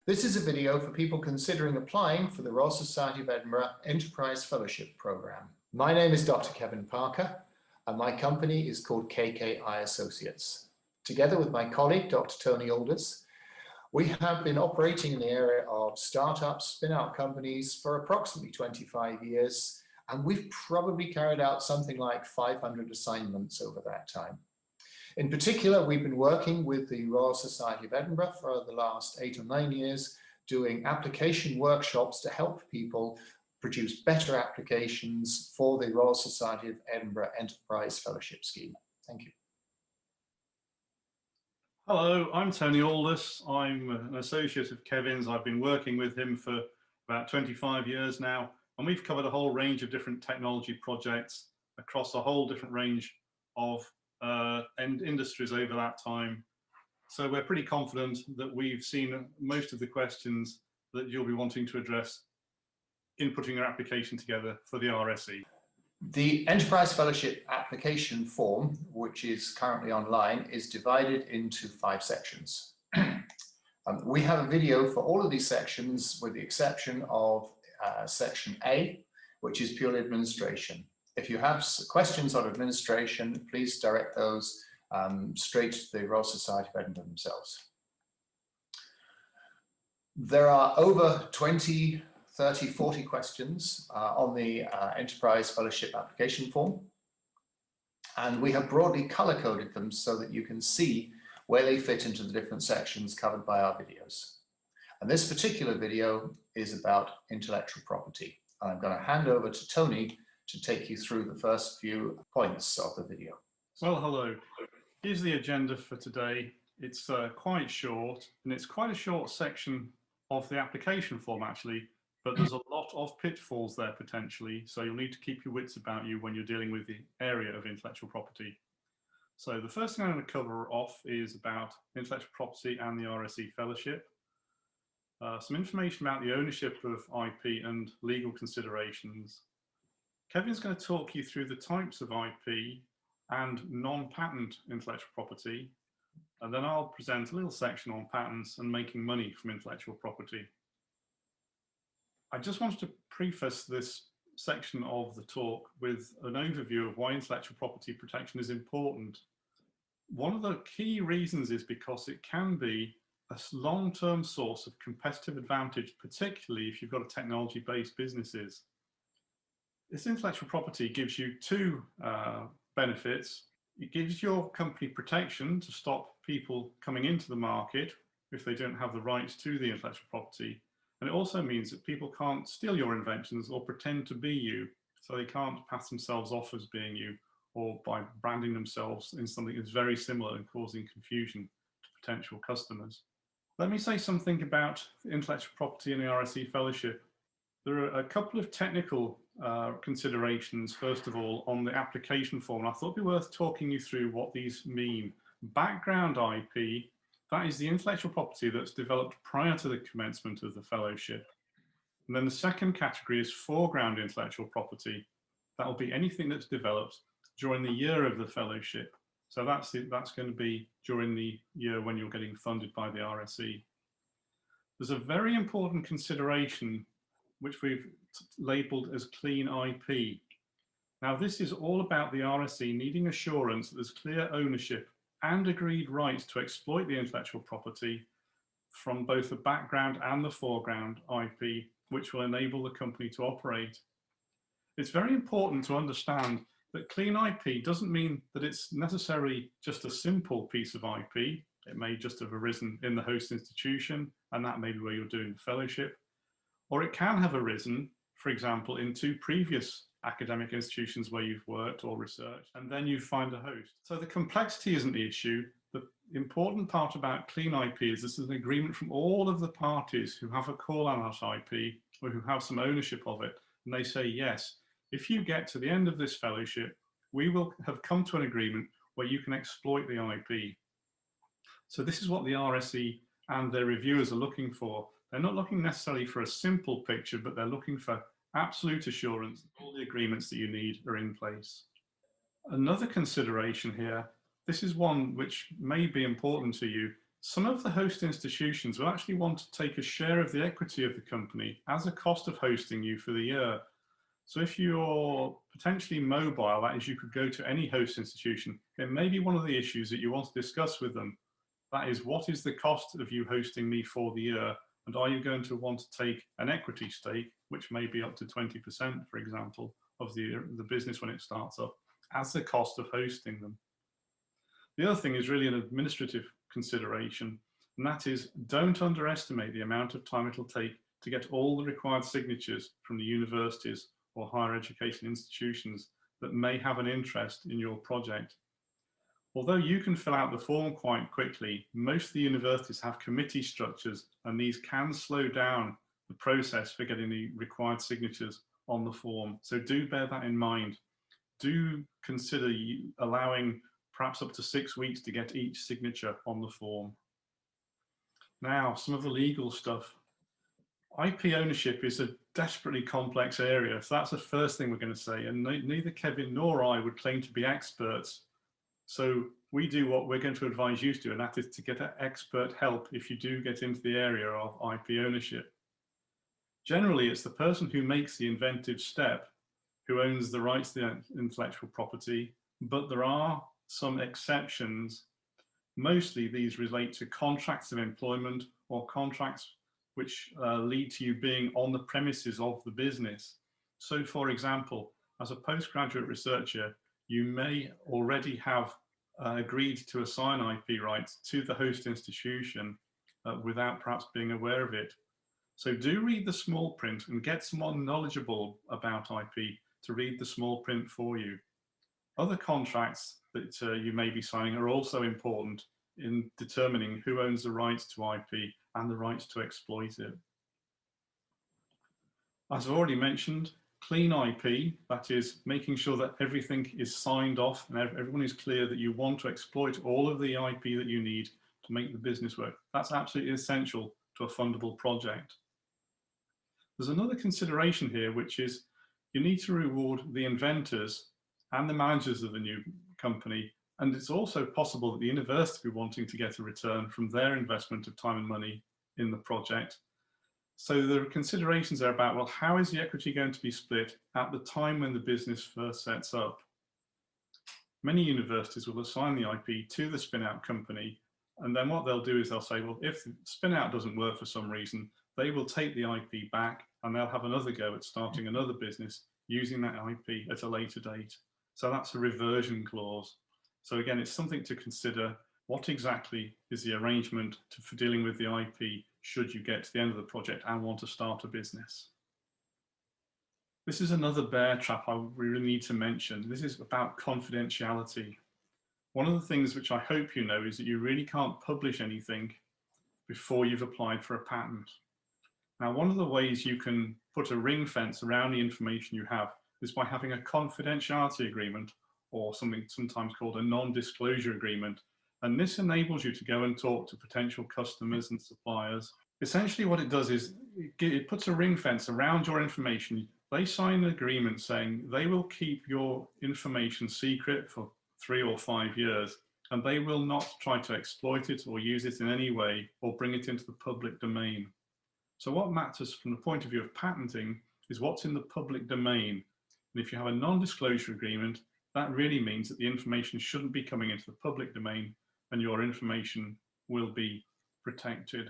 This is a video for people considering applying for the Royal Society of Edinburgh Enterprise Fellowship Programme. My name is Dr. Kevin Parker and my company is called KKI Associates. Together with my colleague, Dr. Tony Aldous, we have been operating in the area of startups, spin-out companies for approximately 25 years, and we've probably carried out something like 500 assignments over that time. In particular, we've been working with the Royal Society of Edinburgh for the last 8 or 9 years, doing application workshops to help people produce better applications for the Royal Society of Edinburgh Enterprise Fellowship Scheme. Thank you. Hello, I'm Tony Aldous. I'm an associate of Kevin's. I've been working with him for about 25 years now, and we've covered a whole range of different technology projects across a whole different range of industries over that time. So we're pretty confident that we've seen most of the questions that you'll be wanting to address in putting your application together for the RSE. The Enterprise Fellowship application form, which is currently online, is divided into 5 sections. We have a video for all of these sections with the exception of section A, which is purely administration. If you have questions on administration, please direct those straight to the Royal Society of Edinburgh themselves. There are over 20, 30, 40 questions on the Enterprise Fellowship application form, and we have broadly color-coded them so that you can see where they fit into the different sections covered by our videos. And this particular video is about intellectual property. I'm going to hand over to Tony to take you through the first few points of the video. Well, hello. Here's the agenda for today. It's quite short, and it's quite a short section of the application form actually, but there's a lot of pitfalls there potentially, so you'll need to keep your wits about you when you're dealing with the area of intellectual property. So the first thing I'm going to cover off is about intellectual property and the RSE Fellowship. Some information about the ownership of IP and legal considerations. Kevin's going to talk you through the types of IP and non-patent intellectual property, and then I'll present a little section on patents and making money from intellectual property. I just wanted to preface this section of the talk with an overview of why intellectual property protection is important. One of the key reasons is because it can be a long-term source of competitive advantage, particularly if you've got a technology-based businesses. This intellectual property gives you 2 benefits. It gives your company protection to stop people coming into the market if they don't have the rights to the intellectual property. And it also means that people can't steal your inventions or pretend to be you. So they can't pass themselves off as being you or by branding themselves in something that's very similar and causing confusion to potential customers. Let me say something about intellectual property and the RSE Fellowship. There are a couple of technical considerations, first of all, on the application form. I thought it'd be worth talking you through what these mean. Background IP, that is the intellectual property that's developed prior to the commencement of the fellowship. And then the second category is foreground intellectual property. That will be anything that's developed during the year of the fellowship. So that's going to be during the year when you're getting funded by the RSE. There's a very important consideration which we've labeled as clean IP. Now this is all about the RSE needing assurance that there's clear ownership and agreed rights to exploit the intellectual property from both the background and the foreground IP, which will enable the company to operate. It's very important to understand that clean IP doesn't mean that it's necessarily just a simple piece of IP. It may just have arisen in the host institution, and that may be where you're doing the fellowship. Or it can have arisen, for example, in 2 previous academic institutions where you've worked or researched, and then you find a host. So the complexity isn't the issue. The important part about clean IP is this is an agreement from all of the parties who have a call on that IP or who have some ownership of it. And they say, yes, if you get to the end of this fellowship, we will have come to an agreement where you can exploit the IP. So this is what the RSE and their reviewers are looking for. They're not looking necessarily for a simple picture, but they're looking for absolute assurance that all the agreements that you need are in place. Another consideration here, this is one which may be important to you, Some of the host institutions will actually want to take a share of the equity of the company as a cost of hosting you for the year. So if you're potentially mobile, that is, you could go to any host institution, it may be one of the issues that you want to discuss with them. That is, what is the cost of you hosting me for the year? And are you going to want to take an equity stake, which may be up to 20%, for example, of the business when it starts up, as the cost of hosting them? The other thing is really an administrative consideration, and that is, don't underestimate the amount of time it'll take to get all the required signatures from the universities or higher education institutions that may have an interest in your project. Although you can fill out the form quite quickly, most of the universities have committee structures, and these can slow down the process for getting the required signatures on the form. So do bear that in mind. Do consider allowing perhaps up to 6 weeks to get each signature on the form. Now, some of the legal stuff. IP ownership is a desperately complex area, so that's the first thing we're going to say, and neither Kevin nor I would claim to be experts. So we do what we're going to advise you to do, and that is to get expert help if you do get into the area of IP ownership. Generally, it's the person who makes the inventive step who owns the rights to the intellectual property, but there are some exceptions. Mostly these relate to contracts of employment or contracts which lead to you being on the premises of the business. So for example, as a postgraduate researcher, you may already have agreed to assign IP rights to the host institution without perhaps being aware of it. So do read the small print and get someone knowledgeable about IP to read the small print for you. Other contracts that you may be signing are also important in determining who owns the rights to IP and the rights to exploit it. As I've already mentioned, clean IP, that is making sure that everything is signed off and everyone is clear that you want to exploit all of the IP that you need to make the business work. That's absolutely essential to a fundable project. There's another consideration here, which is you need to reward the inventors and the managers of the new company. And it's also possible that the university will be wanting to get a return from their investment of time and money in the project. So the considerations are about, well, how is the equity going to be split at the time when the business first sets up? Many universities will assign the IP to the spin-out company, and then what they'll do is they'll say, well, if the spin-out doesn't work for some reason, they will take the IP back and they'll have another go at starting another business using that IP at a later date. So that's a reversion clause. So again, it's something to consider. What exactly is the arrangement for dealing with the IP should you get to the end of the project and want to start a business? This is another bear trap I really need to mention. This is about confidentiality. One of the things which I hope you know is that you really can't publish anything before you've applied for a patent. Now, one of the ways you can put a ring fence around the information you have is by having a confidentiality agreement, or something sometimes called a non-disclosure agreement. And this enables you to go and talk to potential customers and suppliers. Essentially what it does is it puts a ring fence around your information. They sign an agreement saying they will keep your information secret for 3 or 5 years, and they will not try to exploit it or use it in any way or bring it into the public domain. So what matters from the point of view of patenting is what's in the public domain. And if you have a non-disclosure agreement, that really means that the information shouldn't be coming into the public domain and your information will be protected.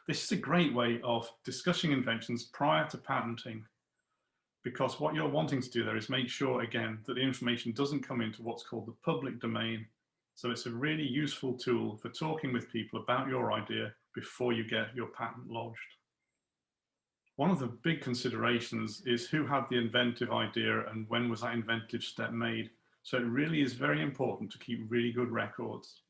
This is a great way of discussing inventions prior to patenting, because what you're wanting to do there is make sure, again, that the information doesn't come into what's called the public domain. So it's a really useful tool for talking with people about your idea before you get your patent lodged. One of the big considerations is who had the inventive idea and when was that inventive step made. So it really is very important to keep really good records.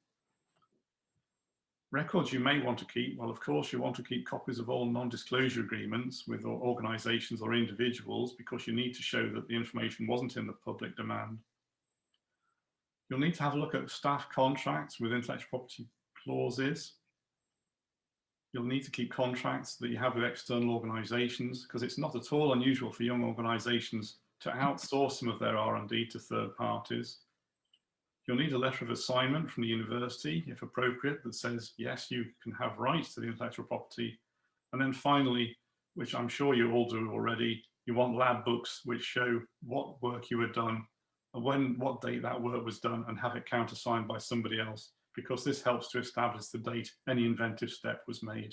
Records you may want to keep, well, of course, you want to keep copies of all non-disclosure agreements with organizations or individuals, because you need to show that the information wasn't in the public domain. You'll need to have a look at staff contracts with intellectual property clauses. You'll need to keep contracts that you have with external organizations, because it's not at all unusual for young organizations to outsource some of their R&D to third parties. You'll need a letter of assignment from the university, if appropriate, that says, yes, you can have rights to the intellectual property. And then finally, which I'm sure you all do already, you want lab books which show what work you had done and what date that work was done, and have it countersigned by somebody else, because this helps to establish the date any inventive step was made.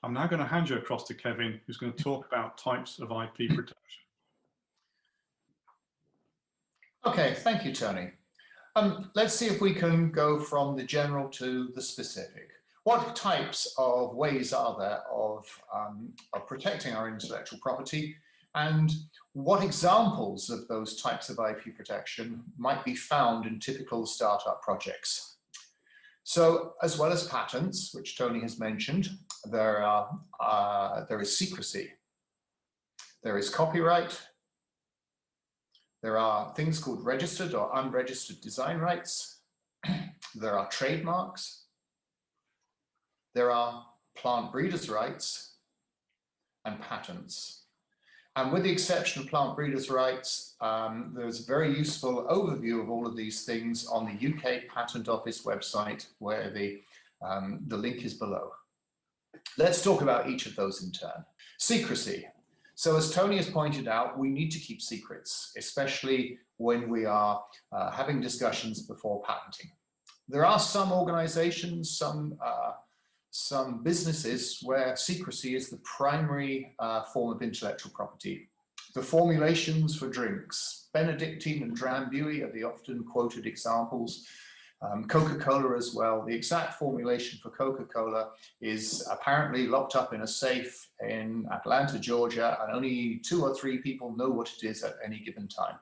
I'm now going to hand you across to Kevin, who's going to talk about types of IP protection. Okay, thank you, Tony. Let's see if we can go from the general to the specific. What types of ways are there of protecting our intellectual property, and what examples of those types of IP protection might be found in typical startup projects? So, as well as patents, which Tony has mentioned, there is secrecy, there is copyright, there are things called registered or unregistered design rights, there are trademarks, there are plant breeders' rights, and patents. And with the exception of plant breeders' rights, there's a very useful overview of all of these things on the UK Patent Office website, where the link is below. Let's talk about each of those in turn. Secrecy. So as Tony has pointed out, we need to keep secrets, especially when we are having discussions before patenting. There are some organizations, some businesses where secrecy is the primary form of intellectual property. The formulations for drinks, Benedictine and Drambuie are the often quoted examples. Coca-Cola as well. The exact formulation for Coca-Cola is apparently locked up in a safe in Atlanta, Georgia, and only 2 or 3 people know what it is at any given time.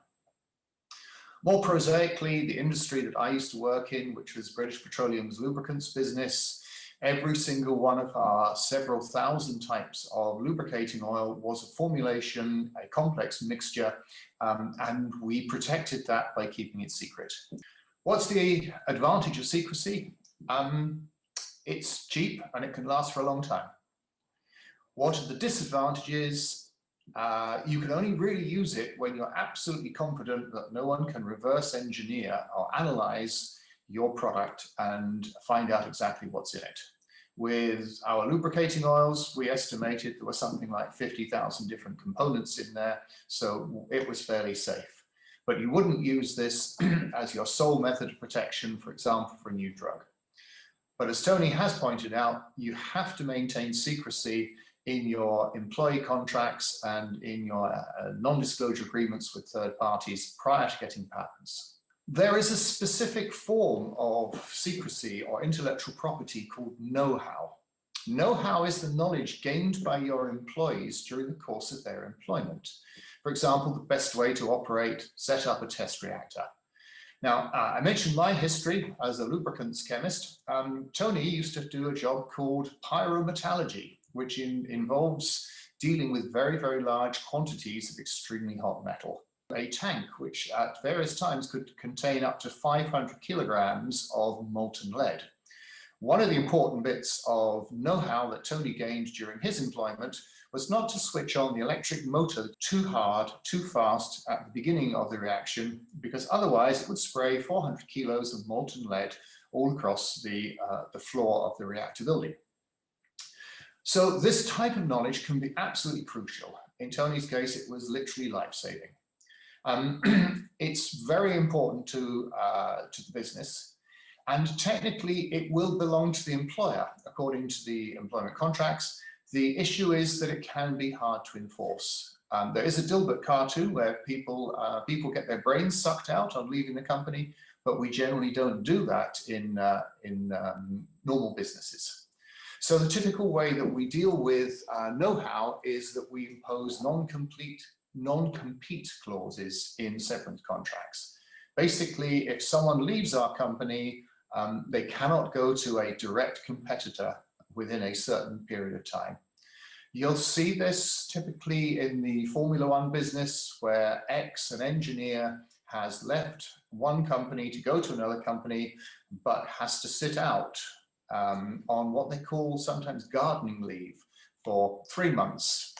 More prosaically, the industry that I used to work in, which was British Petroleum's lubricants business, every single one of our several thousand types of lubricating oil was a formulation, a complex mixture, and we protected that by keeping it secret. What's the advantage of secrecy? It's cheap and it can last for a long time. What are the disadvantages? You can only really use it when you're absolutely confident that no one can reverse engineer or analyze your product and find out exactly what's in it. With our lubricating oils, we estimated there were something like 50,000 different components in there, so it was fairly safe. But you wouldn't use this as your sole method of protection, for example, for a new drug. But as Tony has pointed out, you have to maintain secrecy in your employee contracts and in your non-disclosure agreements with third parties prior to getting patents. There is a specific form of secrecy or intellectual property called know-how. Know-how is the knowledge gained by your employees during the course of their employment. For example, the best way to set up a test reactor. Now, I mentioned my history as a lubricants chemist. Tony used to do a job called pyrometallurgy, which involves dealing with very, very large quantities of extremely hot metal. A tank, which at various times could contain up to 500 kilograms of molten lead. One of the important bits of know-how that Tony gained during his employment was not to switch on the electric motor too hard, too fast at the beginning of the reaction, because otherwise it would spray 400 kilos of molten lead all across the floor of the reactor building. So this type of knowledge can be absolutely crucial. In Tony's case, it was literally life-saving. It's very important to the business. And technically, it will belong to the employer, according to the employment contracts. The issue is that it can be hard to enforce. There is a Dilbert cartoon where people get their brains sucked out on leaving the company, but we generally don't do that in normal businesses. So the typical way that we deal with know-how is that we impose non-compete clauses in severance contracts. Basically, if someone leaves our company, they cannot go to a direct competitor within a certain period of time. You'll see this typically in the Formula One business, where an engineer has left one company to go to another company, but has to sit out on what they call sometimes gardening leave for 3 months,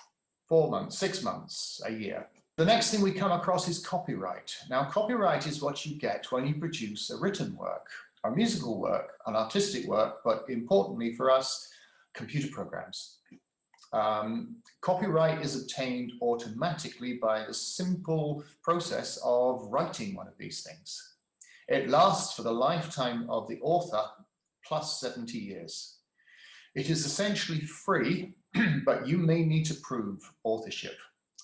4 months, 6 months, a year. The next thing we come across is copyright. Now, copyright is what you get when you produce a written work, a musical work, an artistic work, but importantly for us, computer programs. Copyright is obtained automatically by the simple process of writing one of these things. It lasts for the lifetime of the author plus 70 years. It is essentially free, but you may need to prove authorship.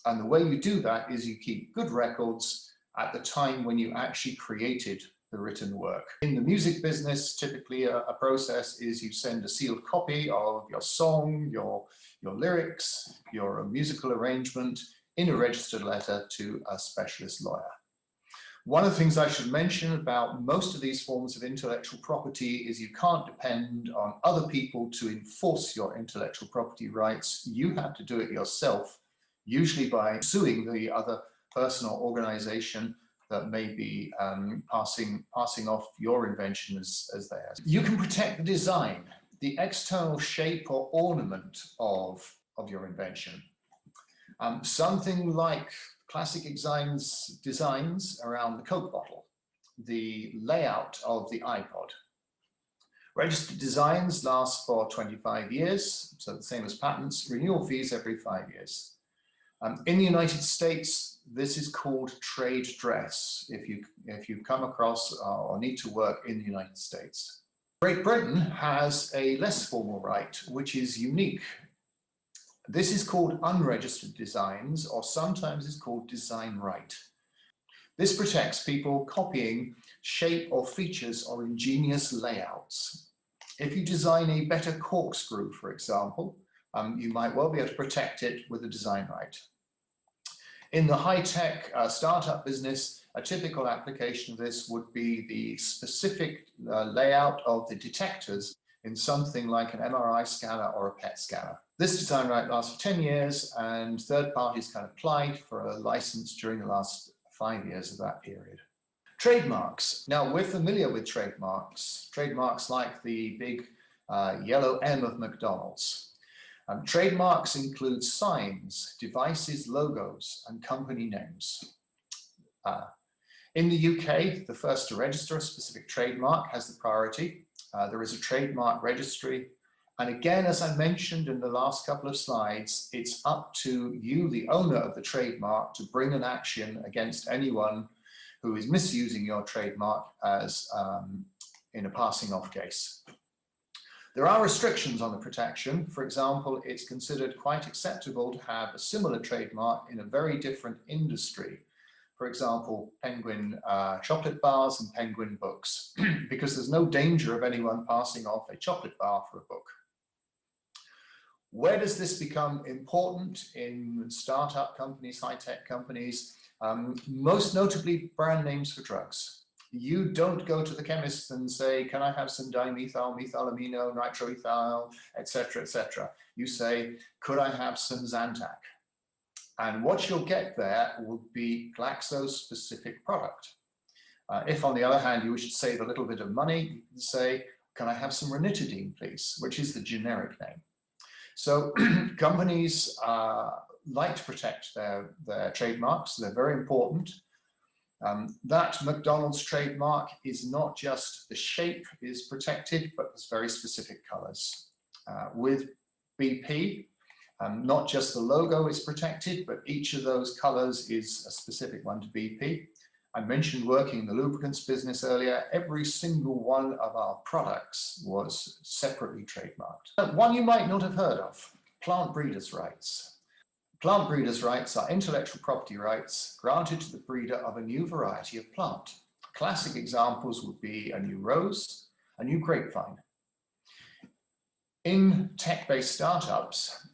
And the way you do that is you keep good records at the time when you actually created the written work. In the music business, typically a process is you send a sealed copy of your song, your lyrics, your musical arrangement in a registered letter to a specialist lawyer. One of the things I should mention about most of these forms of intellectual property is you can't depend on other people to enforce your intellectual property rights. You have to do it yourself, usually by suing the other person or organization that may be passing off your invention as theirs. You can protect the design, the external shape or ornament of your invention. Something like classic designs around the Coke bottle, the layout of the iPod. Registered designs last for 25 years, so the same as patents, renewal fees every 5 years. In the United States, this is called trade dress, if you come across or need to work in the United States. Great Britain has a less formal right, which is unique. This is called unregistered designs, or sometimes it's called design right. This protects people copying shape or features or ingenious layouts. If you design a better corkscrew, for example, you might well be able to protect it with a design right. In the high-tech startup business, a typical application of this would be the specific layout of the detectors in something like an MRI scanner or a PET scanner. This design right lasts for 10 years, and third parties can apply for a license during the last 5 years of that period. Trademarks. Now, we're familiar with trademarks like the big yellow M of McDonald's. Trademarks include signs, devices, logos, and company names. In the UK, the first to register a specific trademark has the priority. There is a trademark registry. And again, as I mentioned in the last couple of slides, it's up to you, the owner of the trademark, to bring an action against anyone who is misusing your trademark as in a passing off case. There are restrictions on the protection. For example, it's considered quite acceptable to have a similar trademark in a very different industry. For example, Penguin chocolate bars and Penguin books, because there's no danger of anyone passing off a chocolate bar for a book. Where does this become important in startup companies, high-tech companies? Most notably, brand names for drugs. You don't go to the chemist and say, can I have some dimethyl, methylamino, nitroethyl, etc., etc. You say, could I have some Zantac? And what you'll get there will be Glaxo's specific product. If, on the other hand, you wish to save a little bit of money, you can say, can I have some ranitidine, please, which is the generic name. So companies like to protect their trademarks. They're very important. That McDonald's trademark is not just the shape is protected, but there's very specific colors. With BP, not just the logo is protected, but each of those colors is a specific one to BP. I mentioned working in the lubricants business earlier. Every single one of our products was separately trademarked. One you might not have heard of, plant breeders' rights. Plant breeders' rights are intellectual property rights granted to the breeder of a new variety of plant. Classic examples would be a new rose, a new grapevine. In tech-based startups,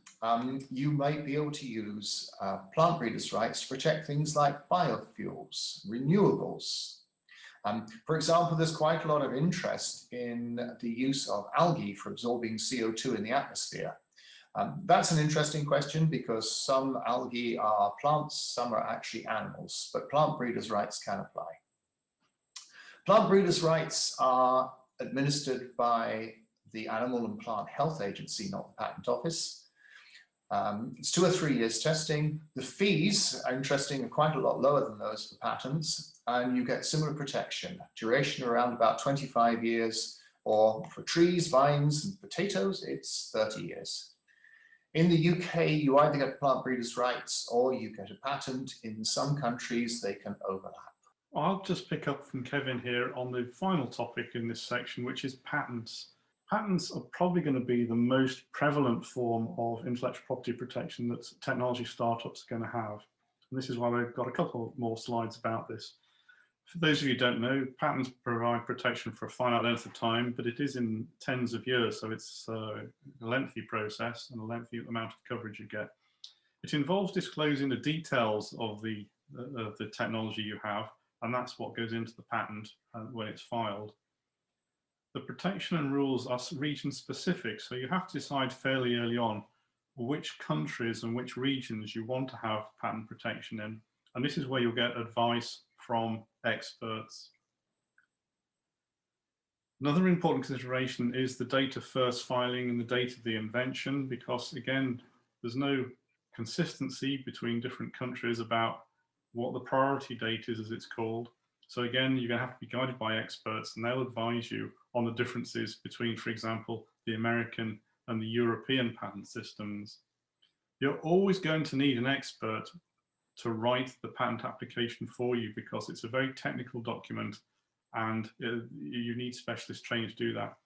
you might be able to use plant breeders' rights to protect things like biofuels, renewables. For example, there's quite a lot of interest in the use of algae for absorbing CO2 in the atmosphere. That's an interesting question because some algae are plants, some are actually animals, but plant breeders' rights can apply. Plant breeders' rights are administered by the Animal and Plant Health Agency, not the Patent Office. It's 2 or 3 years testing. The fees are interesting and quite a lot lower than those for patents, and you get similar protection. Duration around about 25 years, or for trees, vines, and potatoes, it's 30 years. In the UK, you either get plant breeders' rights or you get a patent. In some countries, they can overlap. I'll just pick up from Kevin here on the final topic in this section, which is patents. Patents are probably going to be the most prevalent form of intellectual property protection that technology startups are going to have. And this is why we've got a couple more slides about this. For those of you who don't know, patents provide protection for a finite length of time, but it is in tens of years, so it's a lengthy process and a lengthy amount of coverage you get. It involves disclosing the details of the technology you have, and that's what goes into the patent when it's filed. The protection and rules are region specific, so you have to decide fairly early on which countries and which regions you want to have patent protection in. And this is where you'll get advice from experts. Another important consideration is the date of first filing and the date of the invention, because again, there's no consistency between different countries about what the priority date is, as it's called. So again, you're going to have to be guided by experts, and they'll advise you on the differences between, for example, the American and the European patent systems. You're always going to need an expert to write the patent application for you, because it's a very technical document and you need specialist training to do that.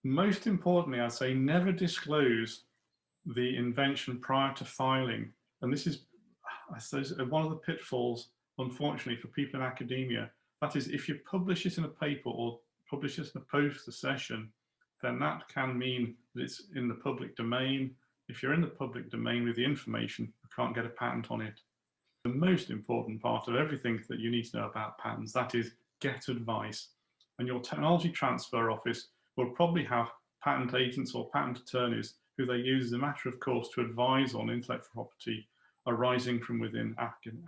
Most importantly, I'd say never disclose the invention prior to filing. And this is, I suppose, one of the pitfalls, unfortunately, for people in academia. That is, if you publish it in a paper or publish it in a poster session, then that can mean that it's in the public domain. If you're in the public domain with the information, you can't get a patent on it. The most important part of everything that you need to know about patents, that is, get advice. And your technology transfer office will probably have patent agents or patent attorneys who they use as a matter of course to advise on intellectual property arising from within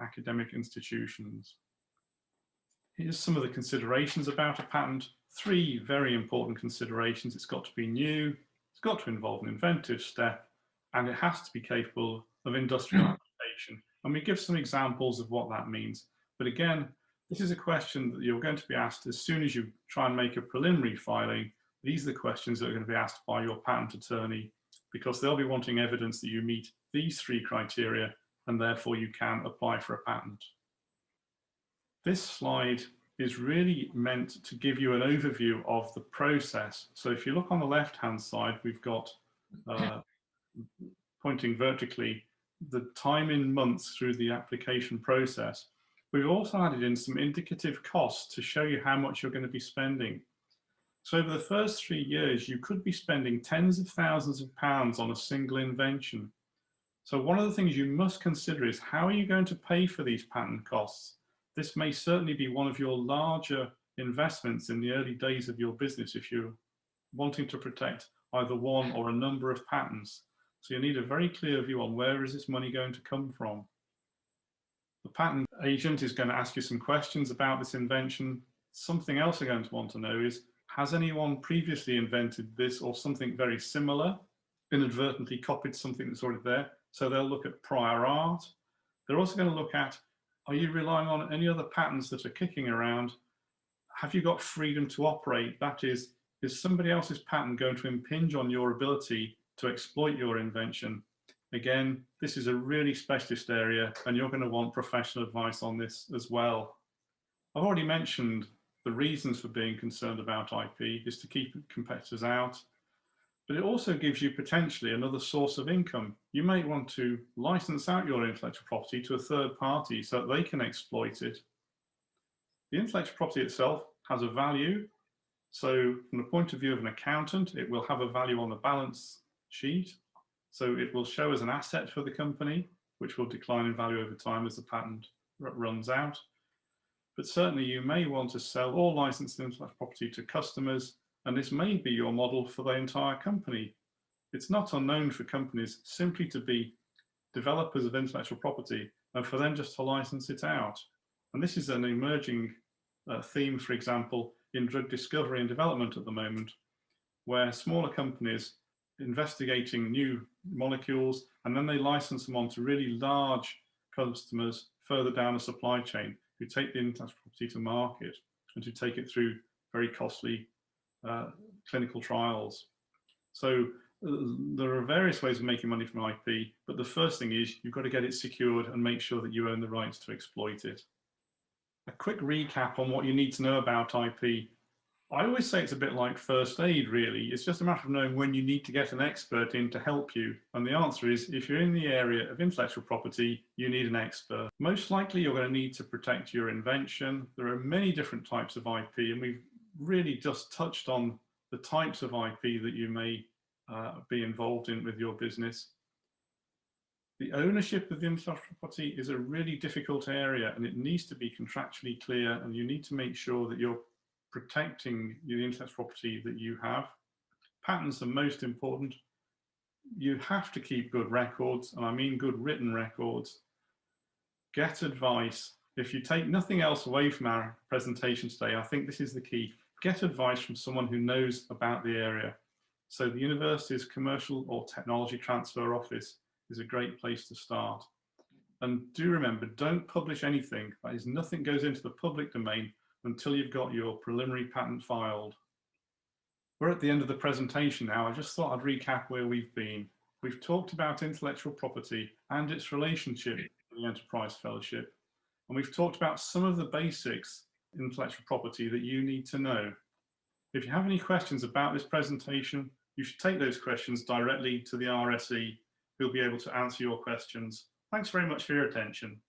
academic institutions. Here's some of the considerations about a patent. 3 very important considerations. It's got to be new, it's got to involve an inventive step, and it has to be capable of industrial application. And we give some examples of what that means. But again, this is a question that you're going to be asked as soon as you try and make a preliminary filing. These are the questions that are going to be asked by your patent attorney, because they'll be wanting evidence that you meet these 3 criteria, and therefore you can apply for a patent. This slide is really meant to give you an overview of the process. So if you look on the left-hand side, we've got, pointing vertically, the time in months through the application process. We've also added in some indicative costs to show you how much you're going to be spending. So over the first 3 years, you could be spending tens of thousands of pounds on a single invention. So one of the things you must consider is, how are you going to pay for these patent costs? This may certainly be one of your larger investments in the early days of your business if you're wanting to protect either one or a number of patents. So you need a very clear view on where is this money going to come from. The patent agent is going to ask you some questions about this invention. Something else they're going to want to know is, has anyone previously invented this or something very similar, inadvertently copied something that's already there? So they'll look at prior art. They're also going to look at, are you relying on any other patents that are kicking around? Have you got freedom to operate? That is somebody else's patent going to impinge on your ability to exploit your invention? Again, this is a really specialist area, and you're going to want professional advice on this as well. I've already mentioned the reasons for being concerned about IP is to keep competitors out, but it also gives you potentially another source of income. You may want to license out your intellectual property to a third party so that they can exploit it. The intellectual property itself has a value. So from the point of view of an accountant, it will have a value on the balance sheet. So it will show as an asset for the company, which will decline in value over time as the patent runs out. But certainly you may want to sell or license intellectual property to customers, and this may be your model for the entire company. It's not unknown for companies simply to be developers of intellectual property and for them just to license it out. And this is an emerging theme, for example, in drug discovery and development at the moment, where smaller companies investigating new molecules, and then they license them on to really large customers further down the supply chain who take the intellectual property to market and to take it through very costly clinical trials. So there are various ways of making money from IP, but the first thing is you've got to get it secured and make sure that you own the rights to exploit it. A quick recap on what you need to know about IP. I always say it's a bit like first aid, really. It's just a matter of knowing when you need to get an expert in to help you. And the answer is, if you're in the area of intellectual property, you need an expert. Most likely, you're going to need to protect your invention. There are many different types of IP, and we've really just touched on the types of IP that you may be involved in with your business. The ownership of the intellectual property is a really difficult area, and it needs to be contractually clear, and you need to make sure that you're protecting the intellectual property that you have. Patents are most important. You have to keep good records, and I mean good written records. Get advice. If you take nothing else away from our presentation today, I think this is the key. Get advice from someone who knows about the area. So the university's commercial or technology transfer office is a great place to start. And do remember, don't publish anything. That is, nothing goes into the public domain until you've got your preliminary patent filed. We're at the end of the presentation now. I just thought I'd recap where we've been. We've talked about intellectual property and its relationship to the Enterprise Fellowship. And we've talked about some of the basics in intellectual property that you need to know. If you have any questions about this presentation, you should take those questions directly to the RSE, who'll be able to answer your questions. Thanks very much for your attention.